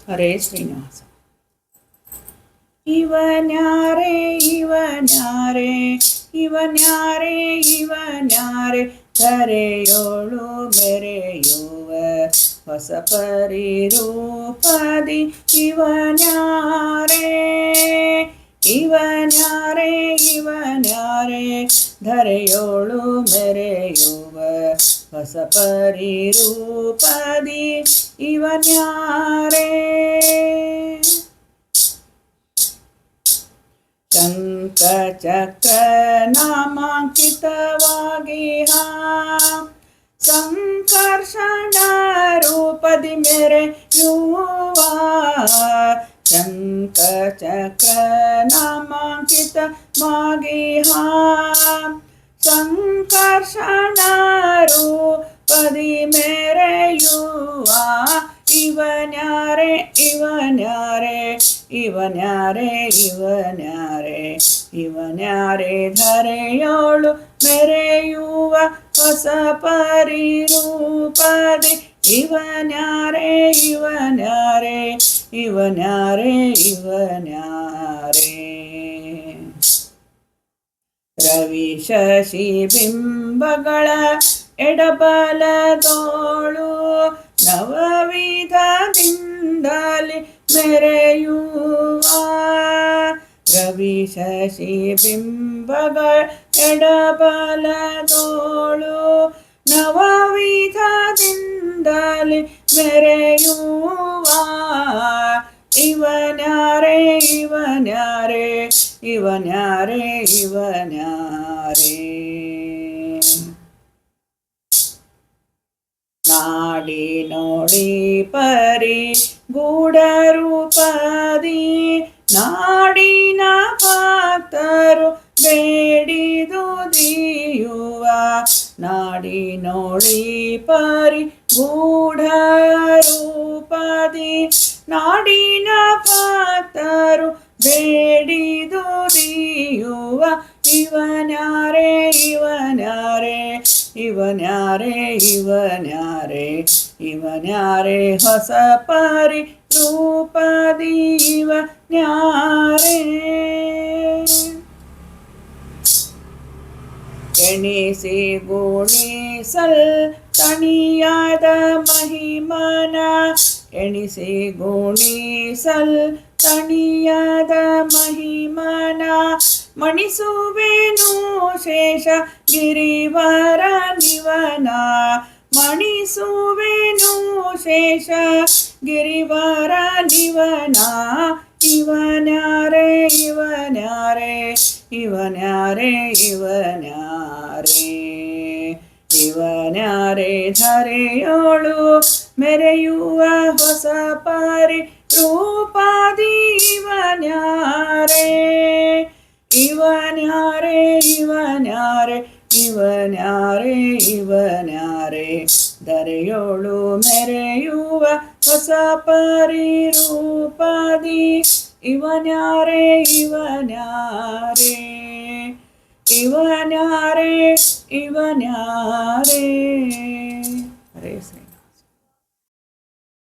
ಹರೇ ಶ್ರೀನಿವಾಸ. ಇವನ್ಯಾರೆ ಇವನ್ಯಾರೆ ಇವನ್ಯಾರೆ ಇವನ್ಯಾರೆ ಧರೆಯೋಳು ಮೆರೆಯುವ ಹೊಸ ಪರಿರೂಪದಿ ಇವನ್ಯಾರೆ ಇವನ್ಯಾರೆ ಇವನ್ಯಾರೆ ಧರೆಯೋಳು ಮೆರೆಯುವ ಹೊಸ ಪರಿರೂಪದಿ ಇವನ್ಯಾರೆ ಶಂಖ ಚಕ್ರ ನಾಮಾಂಕಿತವಾಗಿ ಸಂಕರ್ಷಣ ರೂಪದಿ ಮೆರೆಯುವ ಶಂಖ ಚಕ್ರ ನಾಮಾಂಕಿತವಾಗಿ ಸಂಕರ್ಷಣ ರೂಪದಿ ಮೆರೆಯುವ ಇವನ್ಯಾರೆ ಇವನ್ಯಾರೆ ಇವನ್ಯಾರೆ ಇವನ್ಯಾರೆ ಇವನ್ಯಾರೆ ಧರೆಯೋಳು ಮೆರೆಯುವ ಹೊಸ ಪರಿರೂಪದಿ ಇವನ್ಯಾರೆ ಇವನ್ಯಾರೆ ಇವನ್ಯಾರೆ ಇವನ್ಯಾರೆ ರವಿ ಶಶಿ ಬಿಂಬಗಳ ಎಡಬಲದೋಳು ನವವಿಧದಿಂದಲಿ ಮೆರೆಯುವ ರವಿ ಶಶಿ ಬಿಂಬಗಳ ಎಡಬಲದೋಳು ನವವಿಧದಿಂದಲಿ ಮೆರೆಯುವ ಇವನ್ಯಾರೆ ಇವನ್ಯಾರೆ ಇವನ್ಯಾರೆ ಇವನ್ಯಾರೆ ನಾಡಿ ನೋಡಿ ಪರಿ ಗೂಢರೂಪದಿ ನಾಡಿನ ಭಕ್ತರು ಬೇಡಿದು ದಿಯುವ ನಾಡಿ ನೋಡಿ ಪರಿ ಗೂಢರೂಪದಿ ನಾಡಿನ ಭಕ್ತರು ಬೇಡಿದು ದಿಯುವ ಇವನ್ಯಾರೆ ಇವನ್ಯಾರೆ ಇವನ್ಯಾರೆ ಇವನ್ಯಾರೆ ಇವನ್ಯಾರೆ ಹೊಸ ಪರಿ ರೂಪದಿ ಇವನ್ಯಾರೆ ಎಣಿಸಿ ಗುಣಿಸಲ್ ತಣಿಯಾದ ಮಹಿಮನ ಎಣಿಸಿ ಗುಣಿಸಲ್ ತಣಿಯಾದ ಮಹಿಮನ ಮಣಿಸುವೆನು ಶೇಷ ಗಿರಿವರ ನಿವನ ಮಣಿಸುವೆನು ಶೇಷ ಗಿರಿವರ ನಿವನ ಇವನ್ಯಾರೆ ಇವನ್ಯಾರೆ ಇವನ್ಯಾರೆ ಇವನ್ಯಾರೆ ಇವನ್ಯಾರೆ ಧರೆಯೋಳು ಮೆರೆಯುವ ಹೊಸ ಪರಿ ರೂಪದಿ ಇವನ್ಯಾರೆ ಇವನ್ಯಾರೆ ಇವನ್ಯಾರೆ ಇವನ್ಯಾರೆ ಇವನ್ಯಾರೆ ಧರೆಯೋಳು ಮೆರೆಯುವ ಹೊಸ ಪರಿರೂಪದಿ ಇವನ್ಯಾರೆ ಇವನ್ಯಾರೆ ಇವನ್ಯಾರೆ ಇವನ್ಯಾರೆ ಹರೇ ಶ್ರೀ